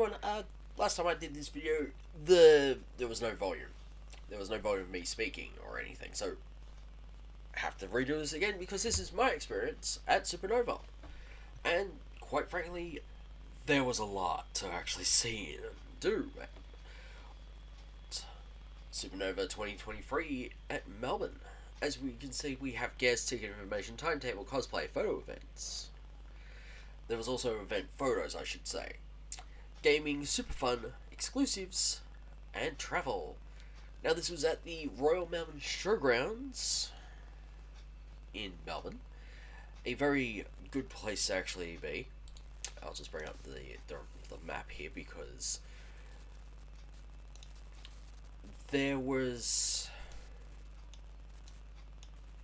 everyone, last time I did this video, there was no volume. There was no volume of me speaking or anything, so I have to redo this again because this is my experience at Supa-nova. And quite frankly, there was a lot to actually see and do at Supa-nova 2023 at Melbourne. As we can see, we have guest ticket information, timetable, cosplay, photo events. There was also event photos, I should say. Gaming, super fun, exclusives, and travel. Now this was at the Royal Melbourne Showgrounds in Melbourne. A very good place to actually be. I'll just bring up the map here because there was...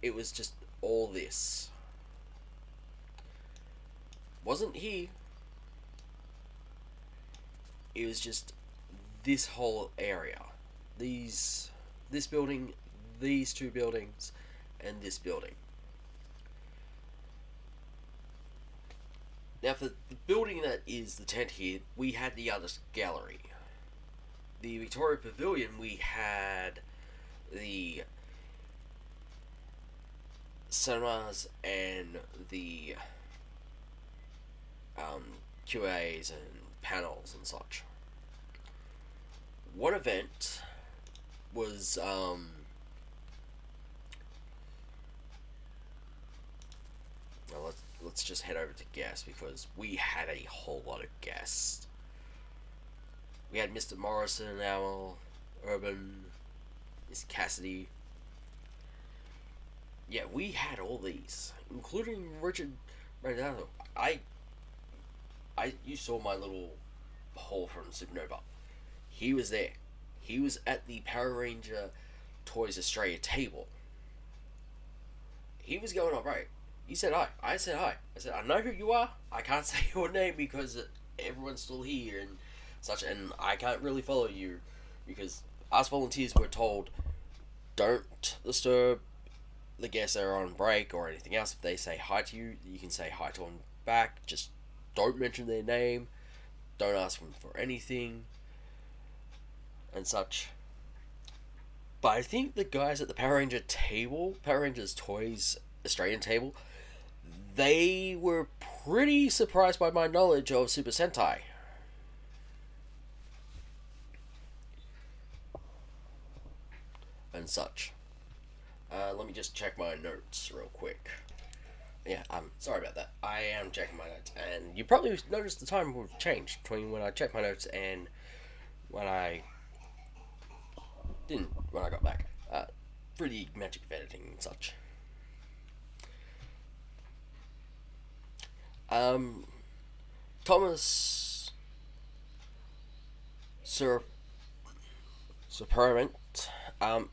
It was just all this. Wasn't here. It was just this whole area. This building, these two buildings, and this building. Now for the building that is the tent here, we had the other gallery. The Victoria Pavilion, we had the cinemas and the QAs and panels and such. One event was now let's just head over to guests because we had a whole lot of guests. We had Mr. Morrison, our Urban, Miss Cassidy. Yeah, we had all these, including Richard Randall. You saw my little haul from Supa-nova. He was there. He was at the Power Ranger Toys Australia table. He was going alright. He said hi. I said hi. I said, I know who you are. I can't say your name because everyone's still here and such, and I can't really follow you because us volunteers were told don't disturb the guests that are on break or anything else. If they say hi to you, you can say hi to them back. Just don't mention their name. Don't ask them for anything and such. But I think the guys at the Power Ranger table, Power Rangers Toys Australian table, they were pretty surprised by my knowledge of Super Sentai. And such. Let me just check my notes real quick. Yeah, sorry about that. I am checking my notes, and you probably noticed the time will change between when I checked my notes and when I didn't, when I got back. For the magic of editing and such. Thomas Superment,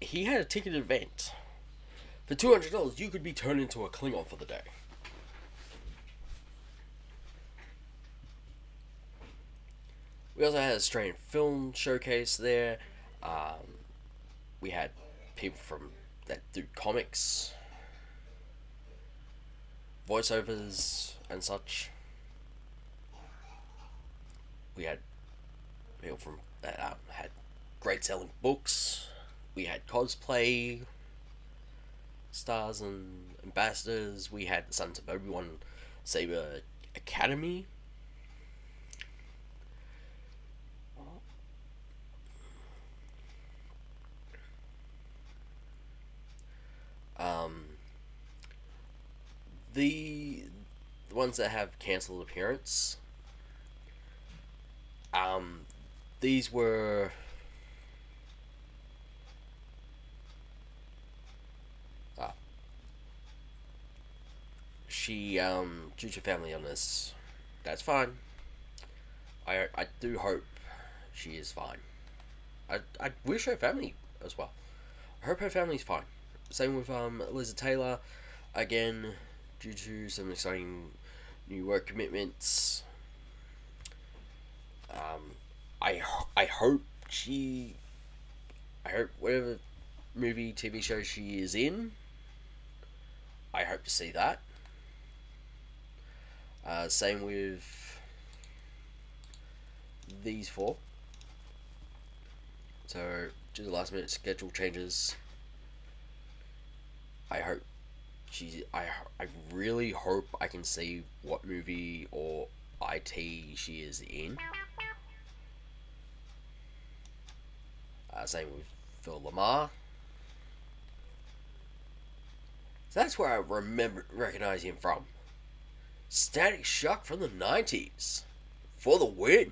he had a ticketed event. For $200, you could be turned into a Klingon for the day. We also had a Australian film showcase there. We had people from that do comics, voiceovers, and such. We had people from that had great selling books. We had cosplay stars and ambassadors. We had the Sons of Obi-Wan Saber Academy. The ones that have cancelled appearance. These were she due to family illness. That's fine. I do hope she is fine. I wish her family as well. I hope her family's fine. Same with Liza Taylor. Again, due to some exciting new work commitments. I hope whatever movie, TV show she is in, I hope to see that. Same with these four. So, due to last minute schedule changes, I hope I really hope I can see what movie or IT she is in. Same with Phil Lamar. So that's where I recognize him from. Static Shock from the 90s. For the win.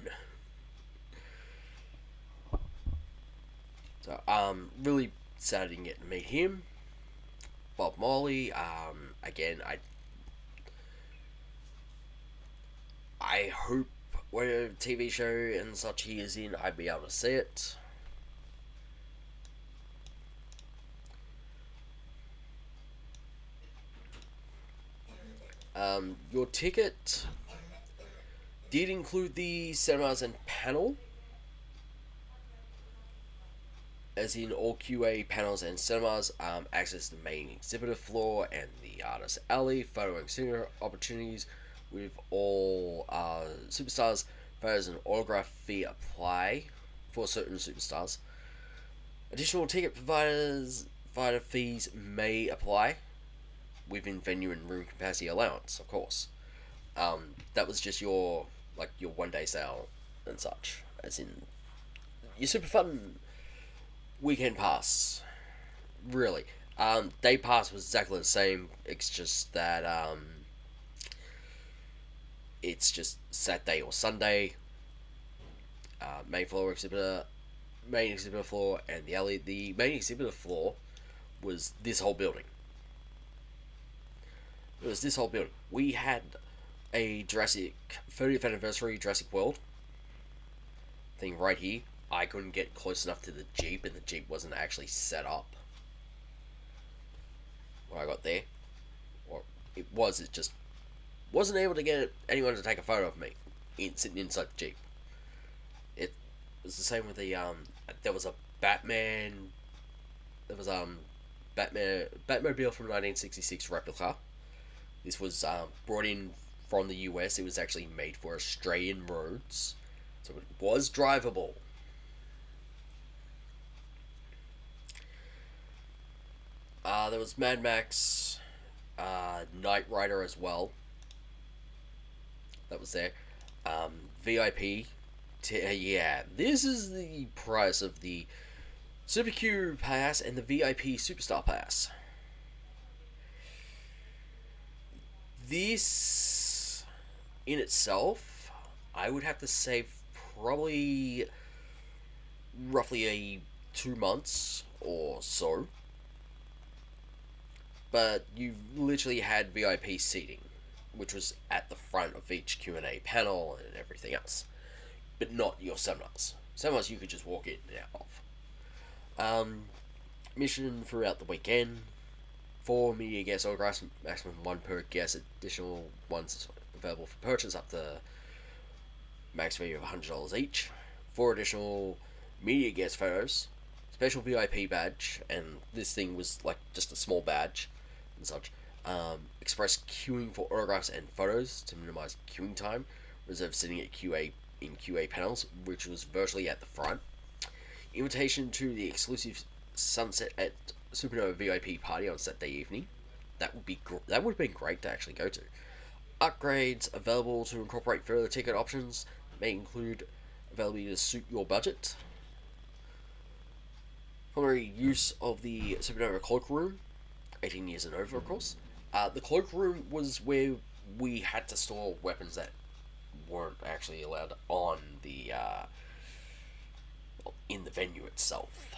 So, really sad I didn't get to meet him. Bob Marley, again, I hope whatever TV show and such he is in, I'd be able to see it. Your ticket did include the cinemas and panel, as in all QA panels and cinemas, access to the main exhibitor floor and the artist alley, photo and signature opportunities with all superstars, photos and autograph fee apply for certain superstars. Additional ticket provider fees may apply within venue and room capacity allowance, of course. That was just your one day sale and such, as in your super fun weekend pass. Really, day pass was exactly the same. It's just that it's just Saturday or Sunday. Main exhibitor floor, and the alley. The main exhibitor floor was this whole building. It was this whole building. We had a Jurassic 30th anniversary Jurassic World thing right here. I couldn't get close enough to the Jeep, and the Jeep wasn't actually set up when I got there. Or it just wasn't able to get anyone to take a photo of me sitting inside the Jeep. It was the same with the there was a Batman. There was Batmobile from 1966 replica. This was brought in from the US. It was actually made for Australian roads, so it was drivable. There was Mad Max, Knight Rider as well. That was there. VIP. Yeah, this is the price of the Super Q Pass and the VIP Superstar Pass. This, in itself, I would have to say probably roughly 2 months or so. But you literally had VIP seating, which was at the front of each Q&A panel and everything else. But not your seminars. Seminars you could just walk in and out of. Mission throughout the weekend. 4 media guest autographs, maximum 1 per guest, additional ones available for purchase up to max value of $100 each. 4 additional media guest photos, special VIP badge, and this thing was like just a small badge and such. Express queuing for autographs and photos to minimize queuing time. Reserved sitting at QA panels, which was virtually at the front. Invitation to the exclusive Sunset at Supa-nova VIP party on Saturday evening. That would have been great to actually go to. Upgrades available to incorporate further ticket options may include availability to suit your budget. Complimentary use of the Supa-nova cloakroom, 18 years and over, of course. The cloakroom was where we had to store weapons that weren't actually allowed on the in the venue itself.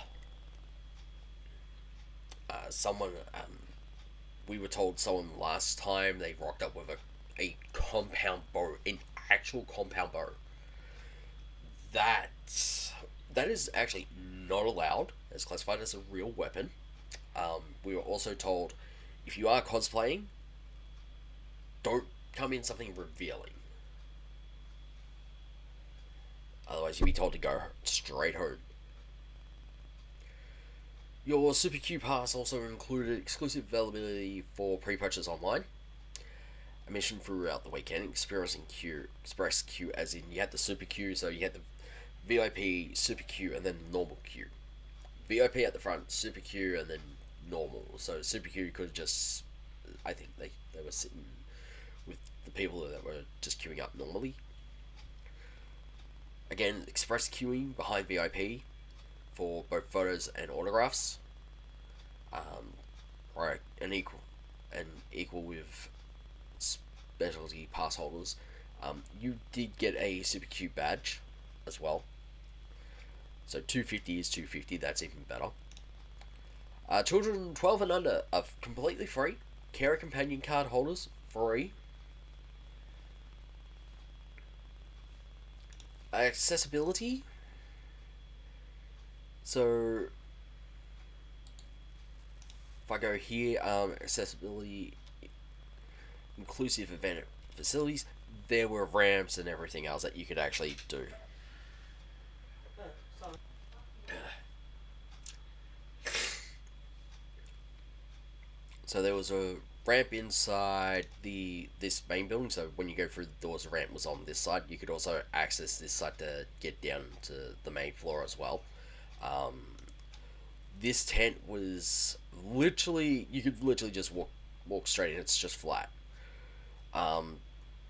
We were told someone last time they rocked up with a compound bow, an actual compound bow. That is actually not allowed. It's classified as a real weapon. We were also told, if you are cosplaying, don't come in something revealing. Otherwise, you'll be told to go straight home. Your Super Q Pass also included exclusive availability for pre-purchase online. A mission throughout the weekend, express Q as in you had the Super Q, so you had VIP, super queue, and then normal queue. VIP at the front, super queue, and then normal. So super queue could just, I think they were sitting with the people that were just queuing up normally. Again, express queuing behind VIP for both photos and autographs. Right, and equal with specialty pass holders. You did get a super queue badge as well. So 250 is 250. That's even better. Children 12 and under are completely free. Carer companion card holders free. Accessibility. So if I go here, accessibility, inclusive event facilities, there were ramps and everything else that you could actually do. So there was a ramp inside this main building. So when you go through the doors, the ramp was on this side. You could also access this side to get down to the main floor as well. This tent was literally, you could literally just walk straight in. It's just flat. Um,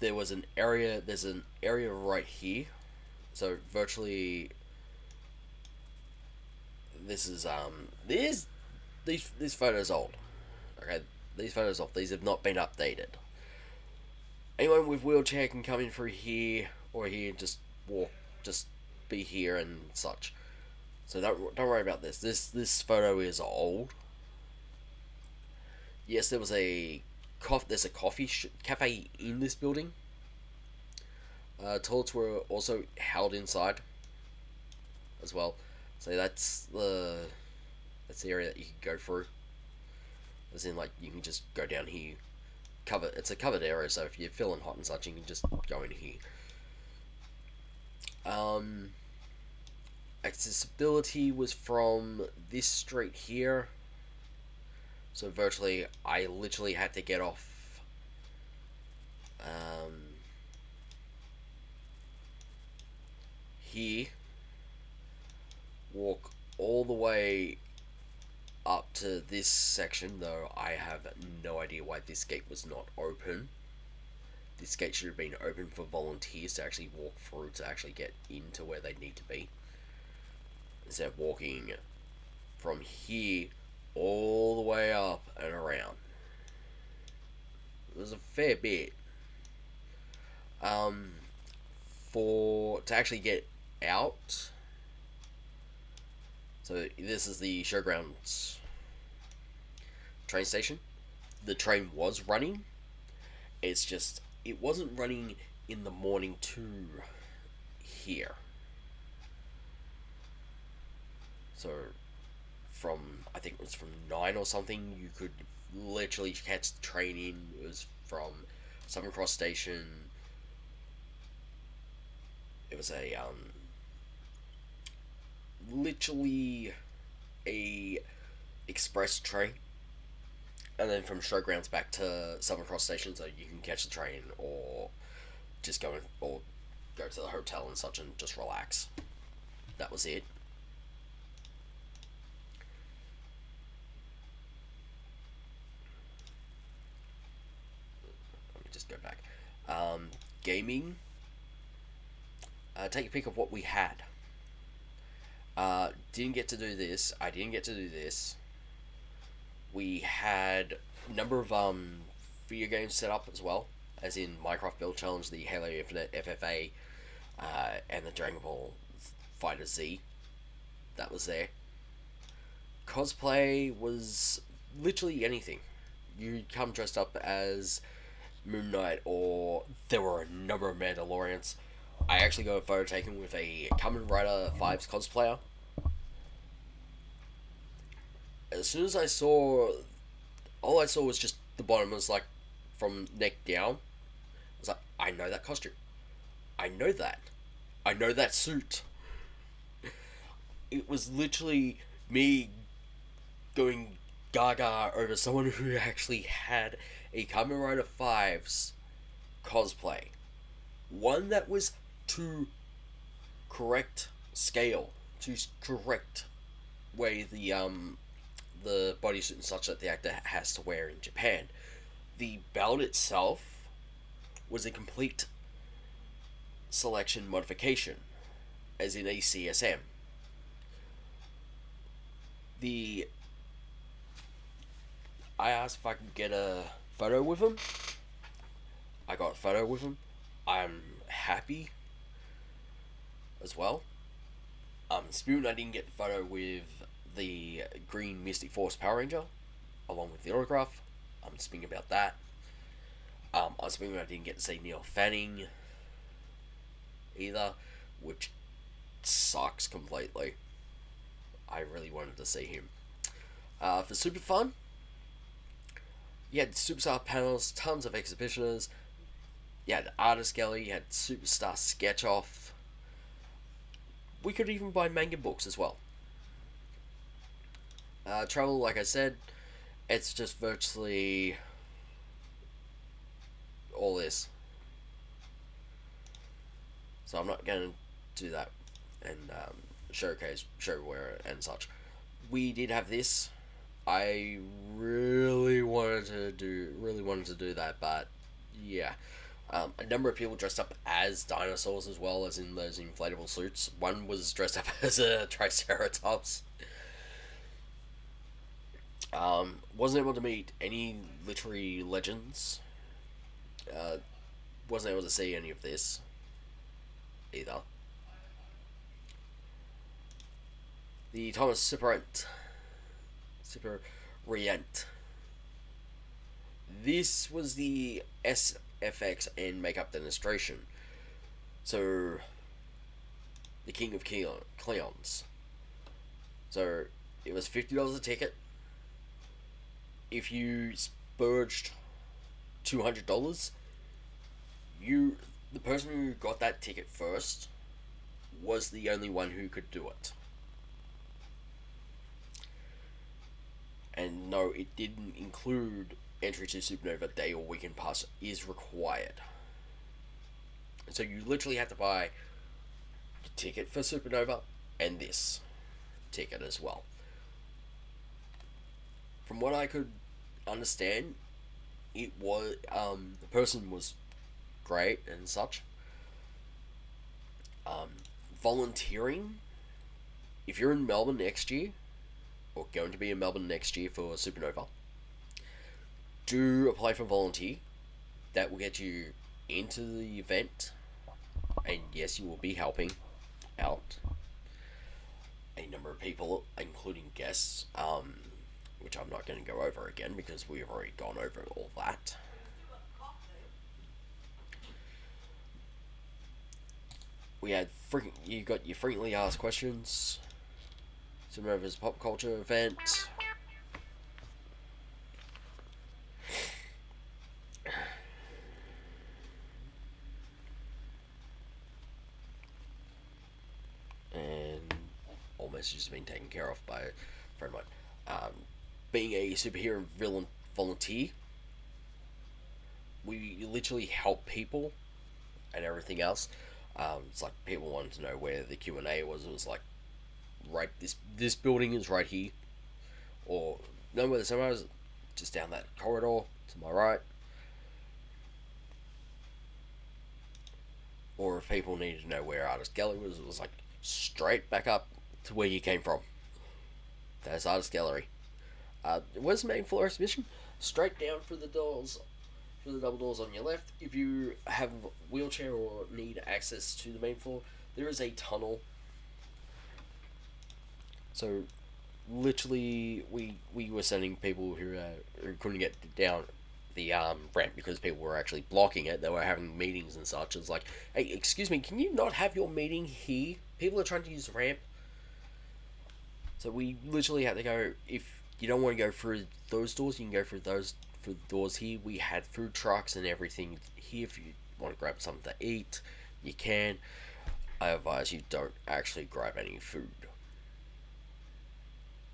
there's an area right here. So virtually, this is these photos old. Okay, these photos off. These have not been updated. Anyone with wheelchair can come in through here or here, just walk, just be here and such. So don't worry about this. This photo is old. Yes, there's a coffee cafe in this building. Toilets were also held inside as well. So that's the area that you can go through. As in, like, you can just go down here. It's a covered area, so if you're feeling hot and such, you can just go in here. Accessibility was from this street here. So virtually, I literally had to get off here, walk all the way up to this section, though I have no idea why this gate was not open. This gate should have been open for volunteers to actually walk through to actually get into where they need to be. Instead of walking from here all the way up and around. It was a fair bit. To actually get out. So this is the showgrounds train station. The train was running. It's just, it wasn't running in the morning to here. So I think it was from 9 or something, you could literally catch the train in. It was from Southern Cross Station. It was literally a express train, and then from showgrounds back to Southern Cross Station, so you can catch the train or just go to the hotel and such and just relax. That was it. Let me just go back. Gaming. Take a pick of what we had. Didn't get to do this. I didn't get to do this. We had a number of video games set up as well, as in Minecraft Build Challenge, the Halo Infinite FFA, and the Dragon Ball Fighter Z. That was there. Cosplay was literally anything. You come dressed up as Moon Knight, or there were a number of Mandalorians. I actually got a photo taken with a Kamen Rider 5's cosplayer. As soon as all I saw was just the bottom. It was like from neck down. I was like, I know that costume. I know that. I know that suit. It was literally me going gaga over someone who actually had a Kamen Rider 5's cosplay. One that was to correct scale to correct way the bodysuit and such that the actor has to wear in Japan. The belt itself was a complete selection modification, as in a CSM. The I asked if I could get a photo with him. I got a photo with him. I'm happy as well. Spoon, I didn't get the photo with the green Mystic Force Power Ranger, along with the autograph. I'm speaking about that. I'm speaking I didn't get to see Neil Fanning either, which sucks completely. I really wanted to see him. For Super Fun, you had Superstar panels, tons of exhibitioners. You had Artist Gallery, you had Superstar Sketch Off. We could even buy manga books as well. Travel, like I said, it's just virtually all this. So I'm not going to do that and showcase, showware and such. We did have this. I really wanted to do that, but yeah. A number of people dressed up as dinosaurs as well, as in those inflatable suits. One was dressed up as a Triceratops. Wasn't able to meet any literary legends. Wasn't able to see any of this either. The Thomas Super Rient. This was the SFX and makeup demonstration. So, the King of Cleons. So, it was $50 a ticket. If you spurged $200, the person who got that ticket first was the only one who could do it. And no, it didn't include entry to Supa-nova Day or Weekend Pass is required. And so you literally have to buy the ticket for Supa-nova and this ticket as well. From what I could understand, it was the person was great and such. Volunteering, if you're in Melbourne next year, or going to be in Melbourne next year for Supa-nova, do apply for volunteer. That will get you into the event, and yes, you will be helping out a number of people, including guests, which I'm not going to go over again because we've already gone over all that. We had you got your frequently asked questions. Supa-nova's pop culture event. And all messages have been taken care of by a friend of mine. Being a superhero villain volunteer, we literally help people and everything else. It's like people wanted to know where the Q&A was. It was like, right, this building is right here, or no, where the cinema is, just down that corridor to my right. Or if people needed to know where Artist Gallery was, it was like straight back up to where you came from. That's Artist Gallery. Where's the main floor exhibition? Straight down through the doors, through the double doors on your left. If you have a wheelchair or need access to the main floor, there is a tunnel. So, literally, we were sending people who couldn't get down the ramp because people were actually blocking it. They were having meetings and such. It's like, hey, excuse me, can you not have your meeting here? People are trying to use the ramp. So we literally had to go. If you don't want to go through those doors, you can go through the doors here. We had food trucks and everything here. If you want to grab something to eat, you can. I advise you don't actually grab any food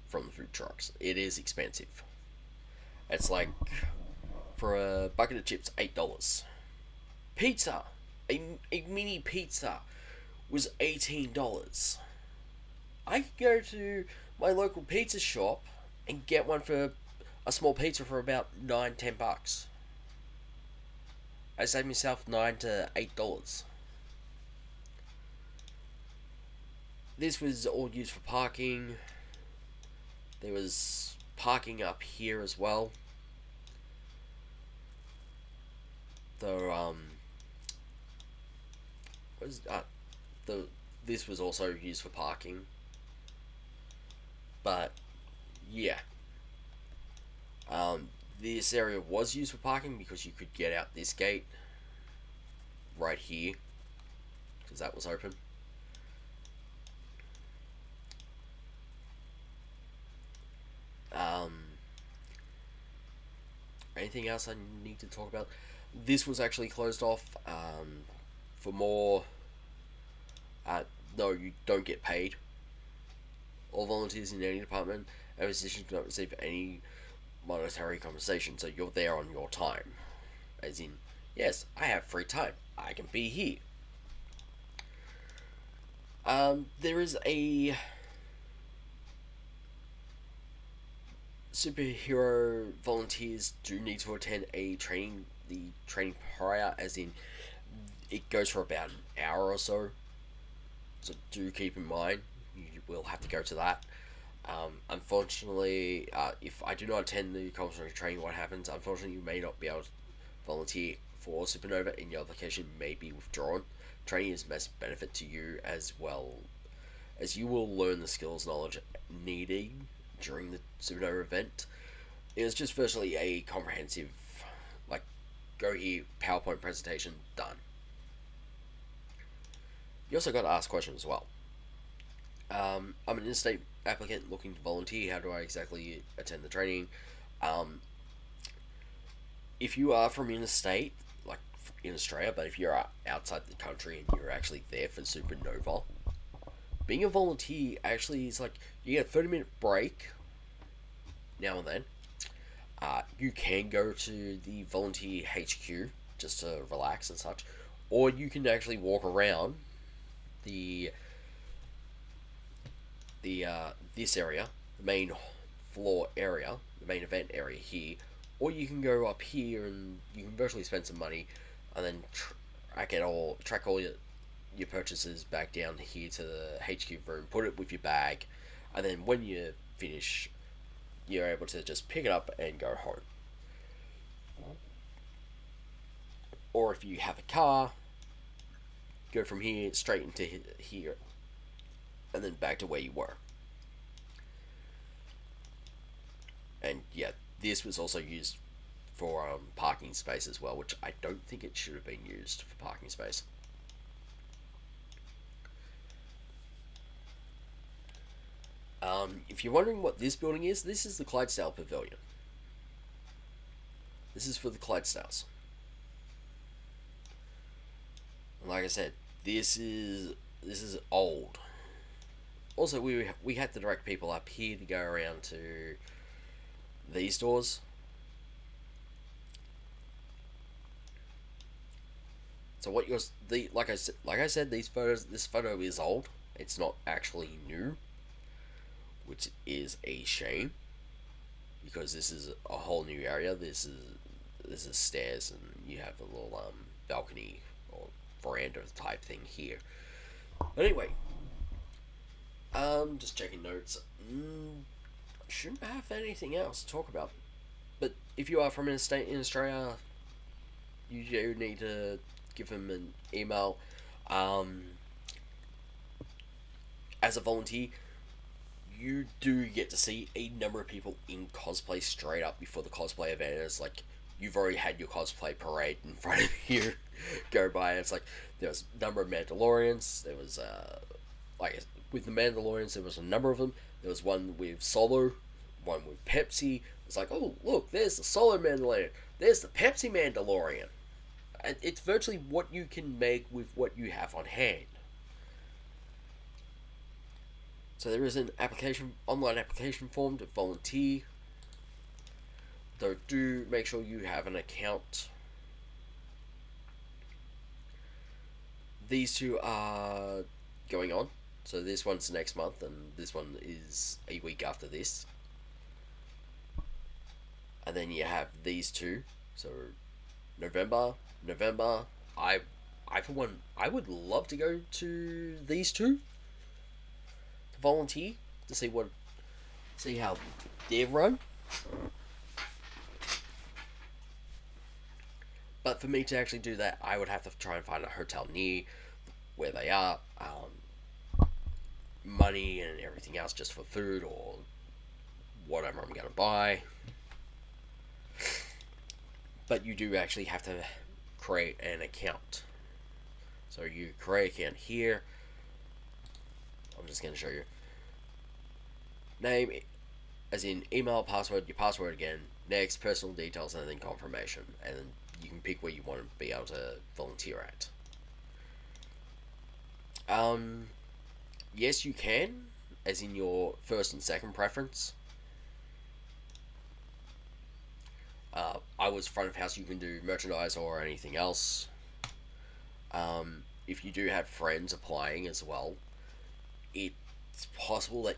from the food trucks. It is expensive. It's like, for a bucket of chips, $8. Pizza, a mini pizza, was $18. I could go to my local pizza shop and get one for a small pizza for about $9-10. I save myself $9 to $8. This was all used for parking. There was parking up here as well. Though was the this was also used for parking. But yeah, this area was used for parking because you could get out this gate right here because that was open. Um, Anything else I need to talk about? This was actually closed off for more. Uh, no, you don't get paid. All volunteers in any department and positions do not receive any monetary compensation, so you're there on your time. As in, yes, I have free time. I can be here. There is a superhero volunteers do need to attend a training. The training prior, as in, it goes for about an hour or so. So do keep in mind you will have to go to that. Unfortunately, if I do not attend the compulsory training, what happens? Unfortunately, you may not be able to volunteer for Supa-nova, and your application may be withdrawn. Training is a massive benefit to you as well, as you will learn the skills knowledge needed during the Supa-nova event. It is just virtually a comprehensive, like, go here, PowerPoint presentation, done. You also got to ask questions as well. I'm an interstate applicant looking to volunteer. How do I exactly attend the training? Um, if you are from interstate, like in Australia, but if you're outside the country and you're actually there for Supa-nova, being a volunteer actually is like you get a 30-minute break now and then. You can go to the volunteer HQ just to relax and such, or you can actually walk around the this area, the main floor area, the main event area here, or you can go up here and you can virtually spend some money, and then track all your purchases back down here to the HQ room, put it with your bag, and then when you finish, you're able to just pick it up and go home. Or if you have a car, go from here straight into here, and then back to where you were. And yeah, this was also used for parking space as well, which I don't think it should have been used for parking space. If you're wondering what this building is, this is the Clydesdale Pavilion. This is for the Clydesdales. And like I said, this is old. Also, we had to direct people up here to go around to these doors. So what you're like I said, these photos. This photo is old. It's not actually new, which is a shame because this is a whole new area. This is stairs, and you have a little balcony or veranda type thing here. But anyway, just checking notes. Shouldn't have anything else to talk about. But if you are from a state in Australia, you do need to give them an email. As a volunteer, you do get to see a number of people in cosplay straight up before the cosplay event. It's like you've already had your cosplay parade in front of you go by. It's like there was a number of Mandalorians. There was like with the Mandalorians, there was a number of them. There was one with Solo, one with Pepsi. It's like, oh look, there's the Solo Mandalorian. There's the Pepsi Mandalorian. And it's virtually what you can make with what you have on hand. So there is an online application form to volunteer. Though do make sure you have an account. These two are going on. So this one's next month, and this one is a week after this. And then you have these two. So November. I, I for one, I would love to go to these two to volunteer to see how they run. But for me to actually do that, I would have to try and find a hotel near where they are, money and everything else just for food or whatever I'm gonna buy. But you do actually have to create an account. So you create an account here. I'm just gonna show you. Name, as in email, password, your password again, next, personal details, and then confirmation. And then you can pick where you want to be able to volunteer at. Yes, you can, as in your first and second preference. I was front of house. You can do merchandise or anything else. If you do have friends applying as well, it's possible that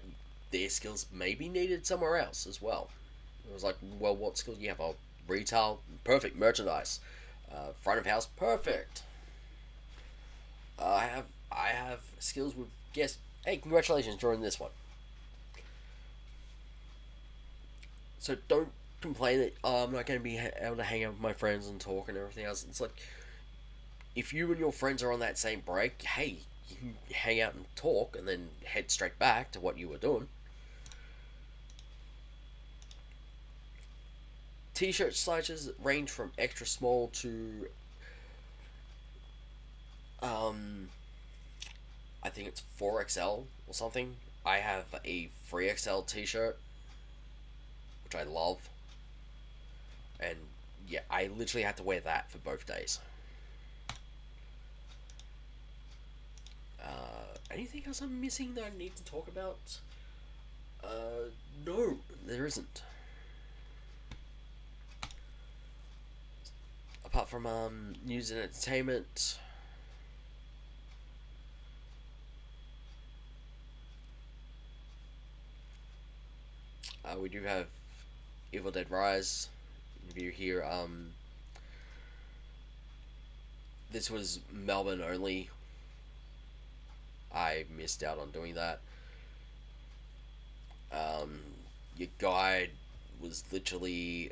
their skills may be needed somewhere else as well. It was like, well, what skills do you have? Oh, retail, perfect. Merchandise, front of house, perfect. I have skills with guess. Hey, congratulations, joining this one. So don't complain that I'm not going to be able to hang out with my friends and talk and everything else. It's like if you and your friends are on that same break, hey, you can hang out and talk and then head straight back to what you were doing. T-shirt sizes range from extra small to I think it's 4XL or something. I have a 3XL T-shirt, which I love, and yeah, I literally had to wear that for both days. Anything else I'm missing that I need to talk about? No, there isn't. Apart from news and entertainment. We do have Evil Dead Rise review here. This was Melbourne only. I missed out on doing that. Your guide was literally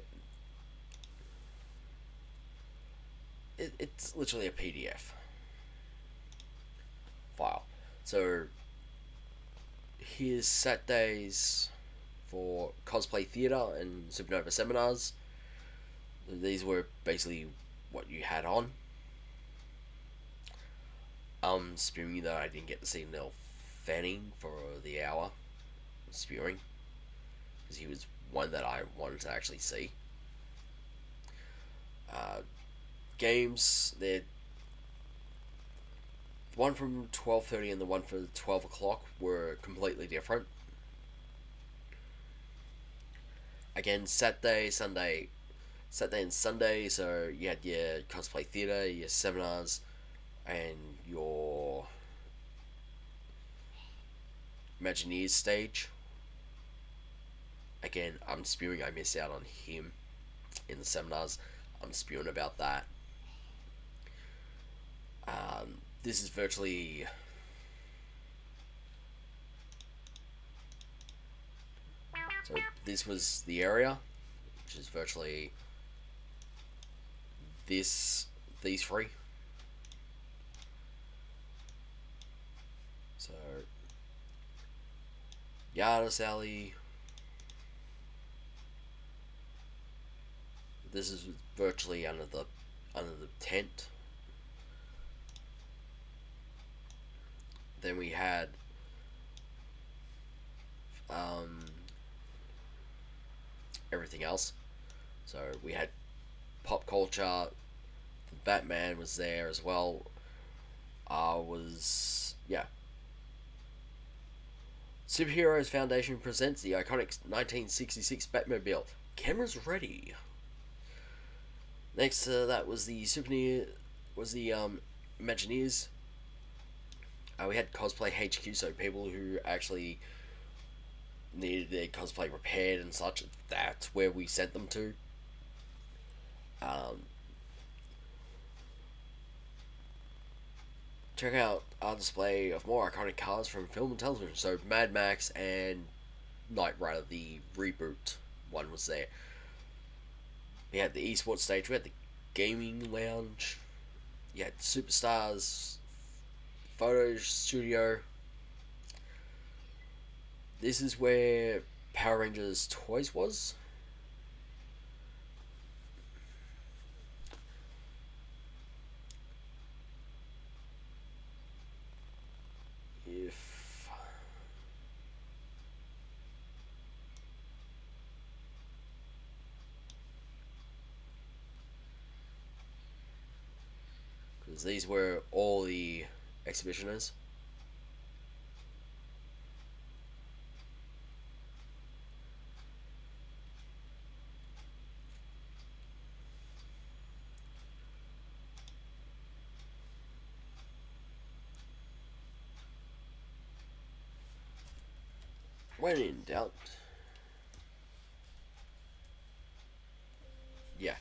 it's literally a PDF file. So here's set days for cosplay theatre and Supa-nova seminars. These were basically what you had on. Spewing that I didn't get to see Neil Fanning for the hour. Spewing. Because he was one that I wanted to actually see. Games, the one from 12:30 and the one for 12 o'clock were completely different. Again, Saturday and Sunday, so you had your cosplay theatre, your seminars, and your Imagineers stage. Again, I'm spewing, I miss out on him in the seminars. I'm spewing about that. This is virtually so this was the area, which is virtually these three. So Yardus Alley. This is virtually under the tent. Then we had everything else. So we had pop culture. The Batman was there as well. Superheroes Foundation presents the iconic 1966 Batmobile. Cameras ready. Next to that was the Imagineers. We had cosplay HQ, so people who actually needed their cosplay repaired and such, that's where we sent them to. Um, Check out our display of more iconic cars from film and television. So Mad Max and Knight Rider, the reboot one, was there. We had the esports stage, we had the gaming lounge, you had Superstars photo studio. This is where Power Rangers Toys was. If because these were all the exhibitioners. When in doubt, yeah.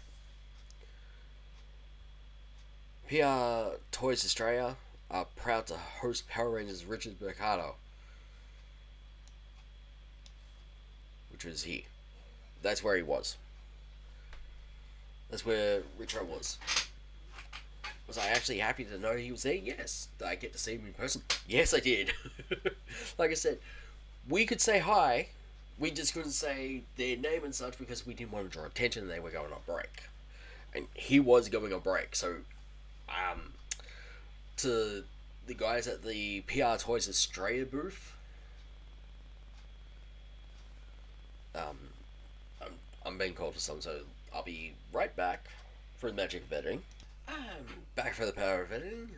PR Toys Australia are proud to host Power Rangers Richard Mercado, which was here. That's where he was. That's where Richard was. Was I actually happy to know he was there? Yes. Did I get to see him in person? Yes, I did. Like I said, we could say hi. We just couldn't say their name and such because we didn't want to draw attention and they were going on break. And he was going on break. So, to the guys at the PR Toys Australia booth, um, I'm being called for something, so I'll be right back for the magic of editing. I'm back for the power of editing.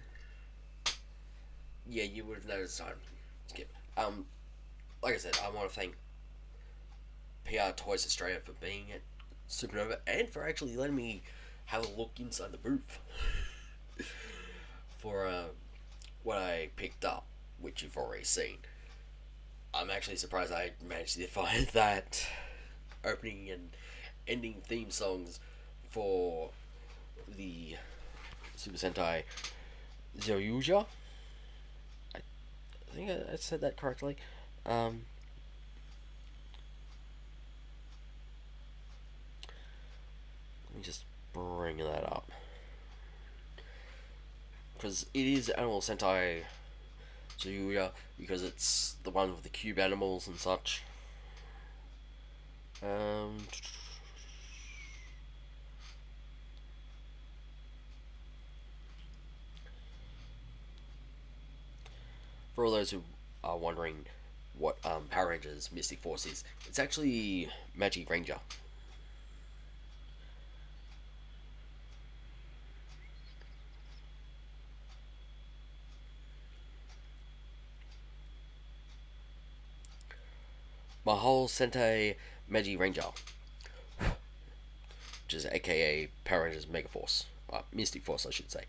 Yeah, you would have noticed time. Skip. Like I said, I want to thank PR Toys Australia for being at Supa-nova and for actually letting me have a look inside the booth for what I picked up, which you've already seen. I'm actually surprised I managed to find that opening and ending theme songs for the Super Sentai Zyoyuja. I think I said that correctly. Let me just bring that up. Because it is Animal Sentai Zyoyuja, because it's the one with the cube animals and such. For all those who are wondering what Power Rangers Mystic Force is, it's actually Magic Ranger. Mahal Sentai Magic Ranger, which is aka Power Rangers Mega Force. Mystic Force, I should say.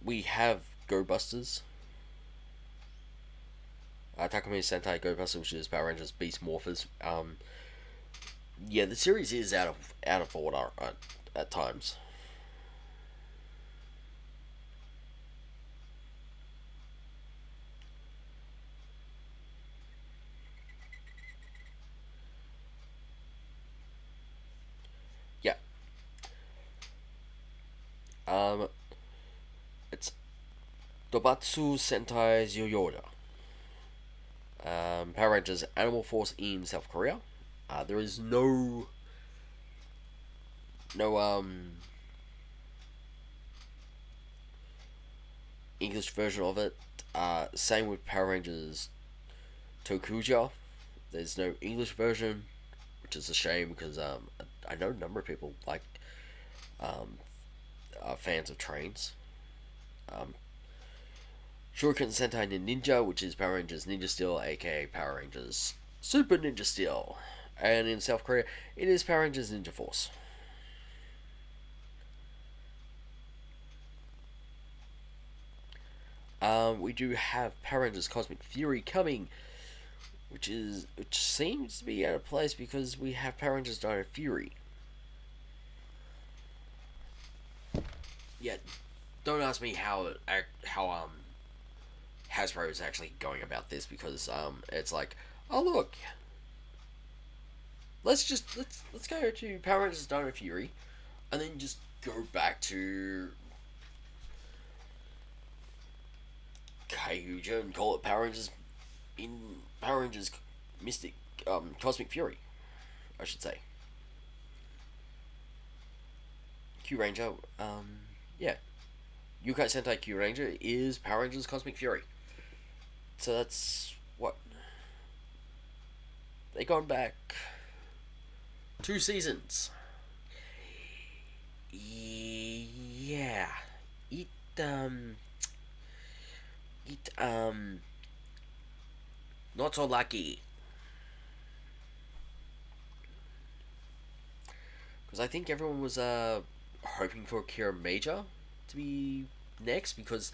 We have Go Busters. Takumi Sentai Go Buster, which is Power Rangers Beast Morphers. Yeah, the series is out of order at times. Yeah. It's Dobatsu Sentai Zyoyoda. Power Rangers Animal Force in South Korea. There is no English version of it. Same with Power Rangers Tokuja. There's no English version, which is a shame because I know a number of people um, are fans of trains. Um, Shuriken Sentai Ninja, which is Power Rangers Ninja Steel, aka Power Rangers Super Ninja Steel. And in South Korea, it is Power Rangers Ninja Force. We do have Power Rangers Cosmic Fury coming, which seems to be out of place because we have Power Rangers Dino Fury. Yeah, don't ask me how Hasbro is actually going about this, because it's like, oh look, let's go to Power Rangers Dino Fury, and then just go back to Kaiju and call it Power Rangers Mystic Cosmic Fury, I should say. Q Ranger, yeah, Yukai Sentai Q Ranger is Power Rangers Cosmic Fury. So that's what they gone back 2 seasons. Yeah, it it not so lucky, because I think everyone was hoping for Kira Major to be next, because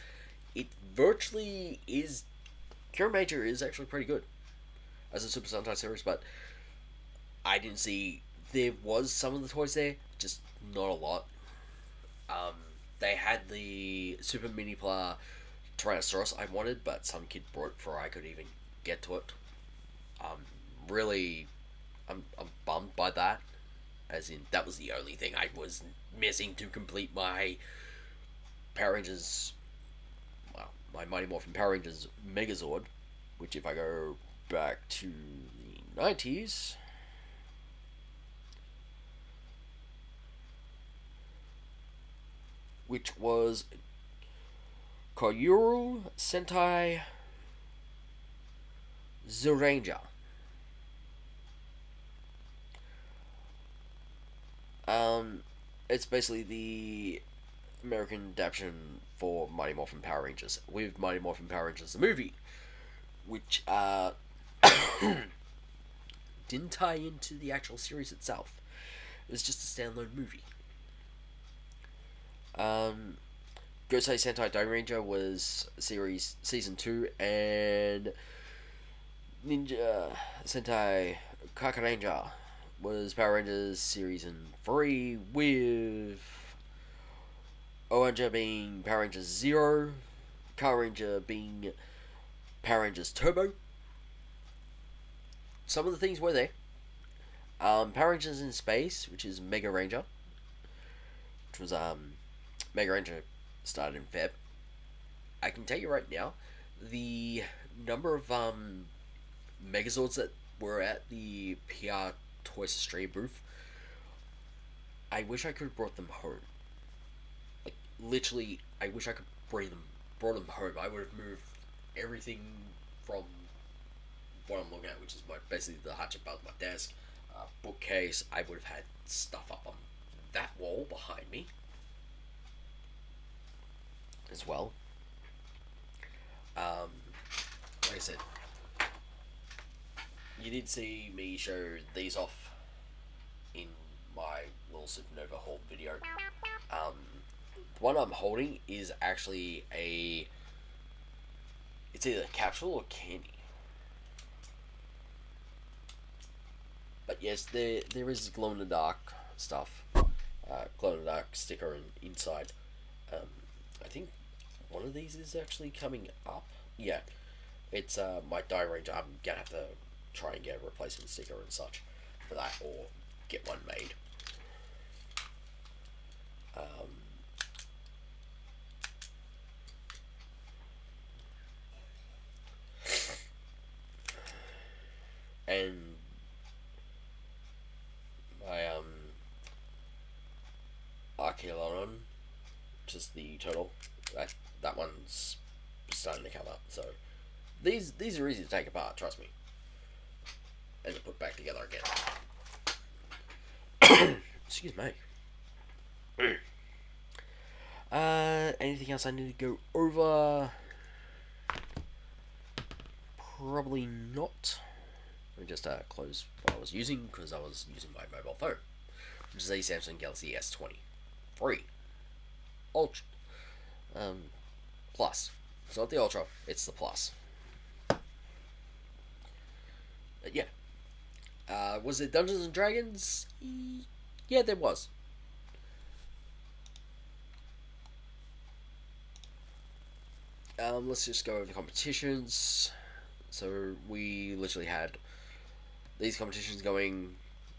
it virtually is. Kira Major is actually pretty good as a Super Sentai series, but I didn't see, there was some of the toys there, just not a lot. Um, they had the Super Mini Pla Tyrannosaurus I wanted, but some kid brought it before I could even get to it. Really, I'm bummed by that. As in, that was the only thing I was missing to complete my Power Rangers, well, my Mighty Morphin Power Rangers Megazord, which, if I go back to the 90s, which was Koyuru Sentai Zuranger. It's basically the American adaptation for Mighty Morphin Power Rangers, with Mighty Morphin Power Rangers the movie, which didn't tie into the actual series itself. It was just a standalone movie. Gosei Sentai Dairanger was season 2, and Ninja Sentai Kakaranger was Power Rangers season 3, with Oranger being Power Rangers Zero, Power Ranger being Power Rangers Turbo. Some of the things were there. Power Rangers in Space, which is Mega Ranger, which was Mega Ranger started in Feb. I can tell you right now, the number of Megazords that were at the PR Toys Australia booth, I wish I could have brought them home. Like, literally, I wish I could brought them home. I would have moved everything from what I'm looking at, which is basically the hatch above my desk, bookcase. I would have had stuff up on that wall behind me as well. Like I said, you did see me show these off in my little Supa-nova haul video. The one I'm holding is actually it's either capsule or candy. But yes, there is glow in the dark stuff, glow in the dark sticker inside. I think one of these is actually coming up. Yeah, it's my Die Ranger. I'm gonna have to try and get a replacement sticker and such for that, or get one made. And my Archaeolon, just the turtle, that one's starting to come up. So these are easy to take apart, trust me, and to put back together again. Excuse me. Anything else I need to go over? Probably not. Let me just close what I was using, because I was using my mobile phone, which is a Samsung Galaxy S23 Ultra Plus. It's not the Ultra, it's the Plus. Yeah. Was there Dungeons and Dragons? Yeah, there was. Let's just go over the competitions. So we literally had these competitions going,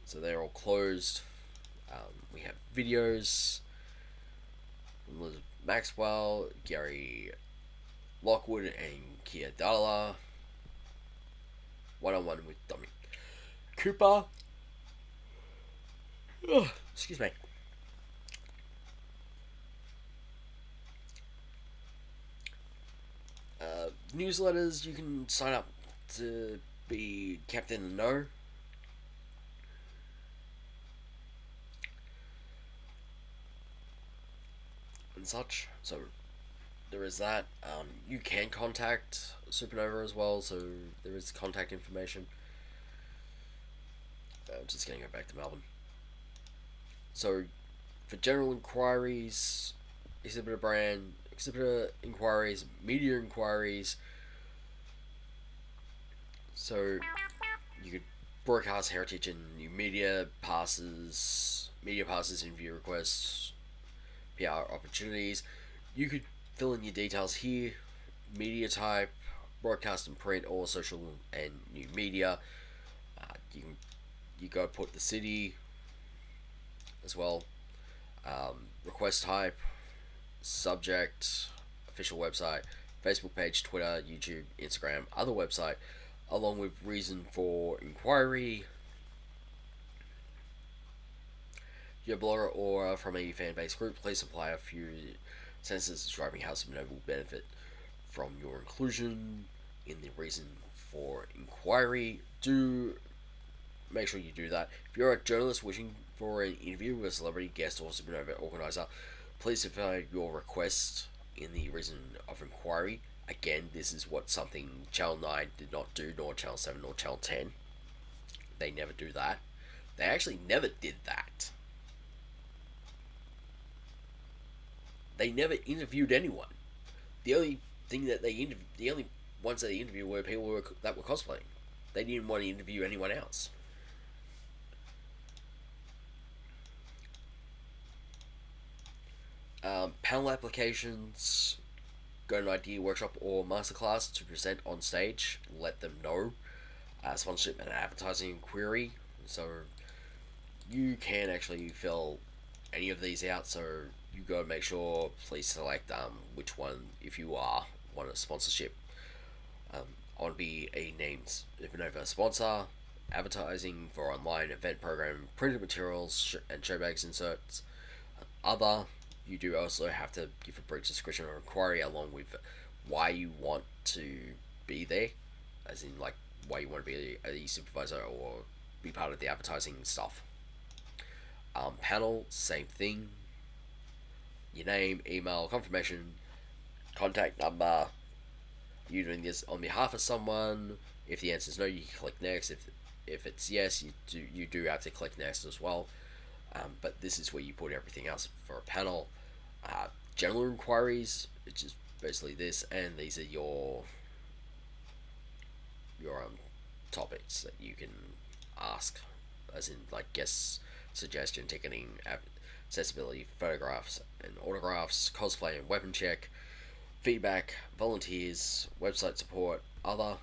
so they're all closed. We have videos. Liz Maxwell, Gary Lockwood, and Kia Dalla. One-on-one with Dominic Cooper. Oh, excuse me. Newsletters, you can sign up to be kept in the know. And such. So there is that. You can contact Supa-nova as well, so there is contact information. Just gonna go back to Melbourne. So for general inquiries, exhibitor brand, exhibitor inquiries, media inquiries. So you could broadcast heritage and new media passes, interview requests, PR opportunities. You could fill in your details here, media type, broadcast and print, or social and new media. You go put the city as well, request type, subject, official website, Facebook page, Twitter, YouTube, Instagram, other website, along with reason for inquiry. Your blogger or from a fan base group, please supply a few sentences describing how Supa-nova will benefit from your inclusion in the reason for inquiry. Do make sure you do that. If you're a journalist wishing for an interview with a celebrity, guest, or Supa-nova organizer, please supply your request in the reason of inquiry. Again, this is what something Channel 9 did not do, nor Channel 7, nor Channel 10. They never do that. They actually never did that. They never interviewed anyone. The only thing that the only ones that they interviewed were people that were cosplaying. They didn't want to interview anyone else. Panel applications, go to an idea workshop or masterclass to present on stage. Let them know. Sponsorship and advertising query. So you can actually fill any of these out. So you go and make sure. Please select which one if you want a sponsorship. I want to be a named Supa-nova sponsor. Advertising for online event program, printed materials, and show bags inserts. Other, you do also have to give a brief description or inquiry along with why you want to be there, as in like why you want to be a supervisor or be part of the advertising stuff. Panel, same thing. Your name, email, confirmation, contact number. You doing this on behalf of someone? If the answer is no, you can click next. If it's yes, you do have to click next as well. But this is where you put everything else for a panel. General inquiries, which is basically this, and these are your topics that you can ask, as in like guest suggestion, ticketing, accessibility, photographs and autographs, cosplay and weapon check, feedback, volunteers, website support, other.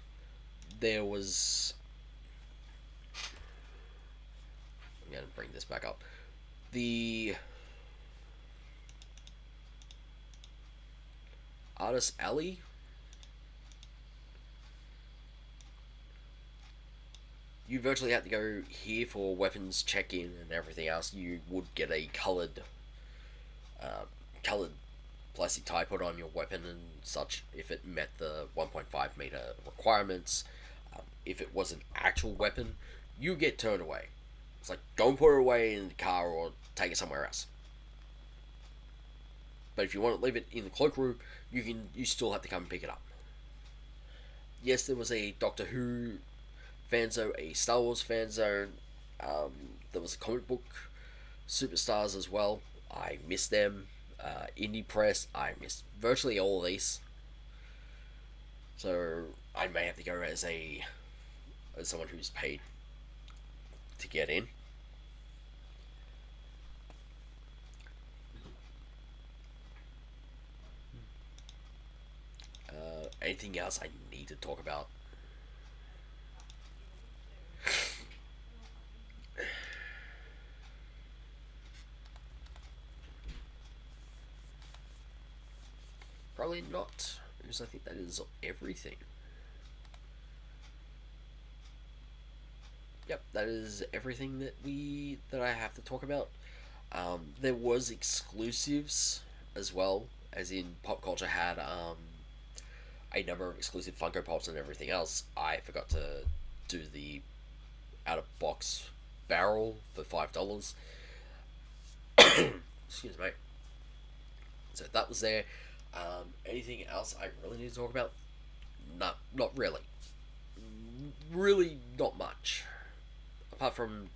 There was. I'm going to bring this back up. The Artist Alley. You virtually have to go here for weapons check-in and everything else. You would get a coloured plastic tie put on your weapon and such if it met the 1.5 meter requirements. If it was an actual weapon, you get turned away. It's like, go and put it away in the car or take it somewhere else. But if you want to leave it in the cloakroom, you still have to come and pick it up. Yes, there was a Doctor Who fan zone, a Star Wars fan zone. There was a comic book superstars as well. I missed them. Indie press, I missed virtually all of these. So I may have to go as someone who's paid to get in. Anything else I need to talk about? Probably not, because I think that is everything. Yep, that is everything that I have to talk about. There was exclusives as well, as in pop culture had a number of exclusive Funko Pops and everything else. I forgot to do the out of box barrel for $5. Excuse me. So that was there. Anything else I really need to talk about? Not really. Really, not much. Apart from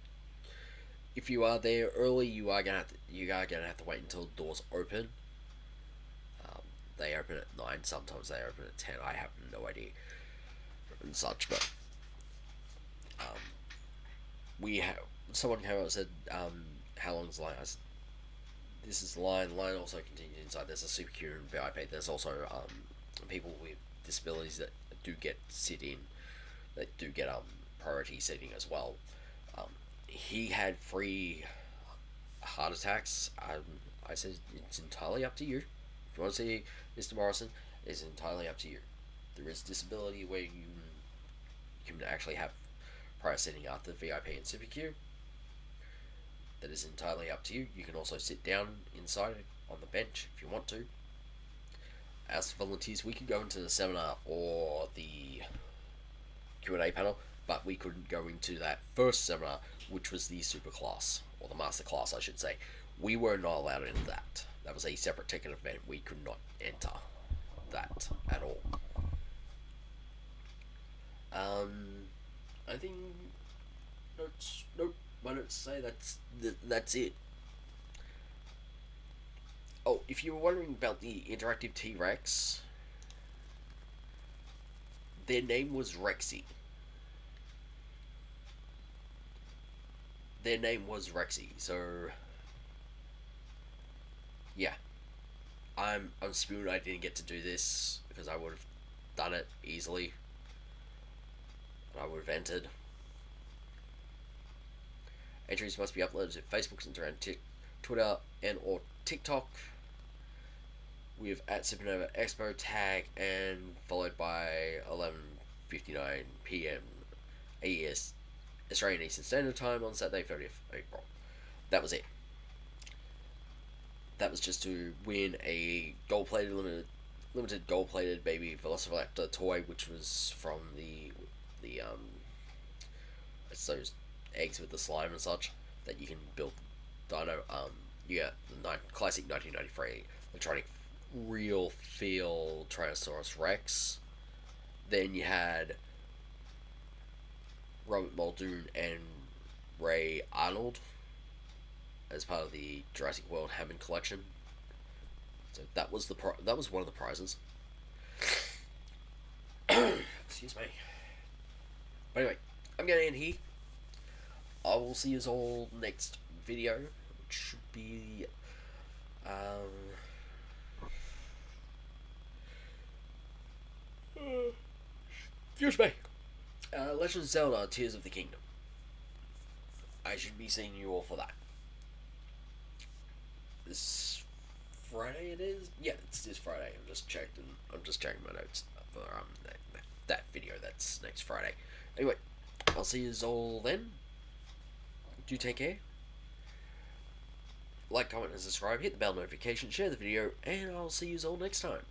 if you are there early, you are gonna have to wait until doors open. Um, they open at 9. Sometimes they open at 10. I have no idea and such. But um, we have someone came out and said, "How long's the line?" I said, "This is the line. The line also continues inside. There's a super queue and VIP. There's also people with disabilities that do get sit in. That do get priority seating as well." Um, he had 3 heart attacks. I said it's entirely up to you. If you want to see Mr. Morrison, it's entirely up to you. There is disability where you can actually have prior seating after VIP and Super Q. That is entirely up to you. You can also sit down inside on the bench if you want to. As volunteers, we could go into the seminar or the Q&A panel, but we couldn't go into that first seminar, which was the super class, or the master class, I should say. We were not allowed into that. That was a separate ticket event. We could not enter that at all. I think nope. My notes say that's it. Oh, if you were wondering about the interactive T Rex, their name was Rexy. Their name was Rexy. So yeah, I'm spewing I didn't get to do this because I would have done it easily. I would have entered. Entries must be uploaded to Facebook, Instagram, Twitter, and or TikTok with at Supa-nova Expo tag and followed by 11:59 p.m. AES Australian Eastern Standard Time on Saturday 30th April. That was it. That was just to win a gold-plated limited gold-plated baby Velociraptor toy, which was from the it's those eggs with the slime and such that you can build dino. Yeah, the classic 1993 electronic real feel Tyrannosaurus Rex. Then you had Robert Muldoon and Ray Arnold as part of the Jurassic World Hammond collection. So that was that was one of the prizes. Excuse me. But anyway, I'm gonna end here. I will see you all next video, which should be excuse me. Legend of Zelda: Tears of the Kingdom. I should be seeing you all for that. This Friday it is? Yeah, it's this Friday. I'm just checking my notes for that video. That's next Friday. Anyway, I'll see you all then. Do take care. Like, comment, and subscribe. Hit the bell notification. Share the video, and I'll see you all next time.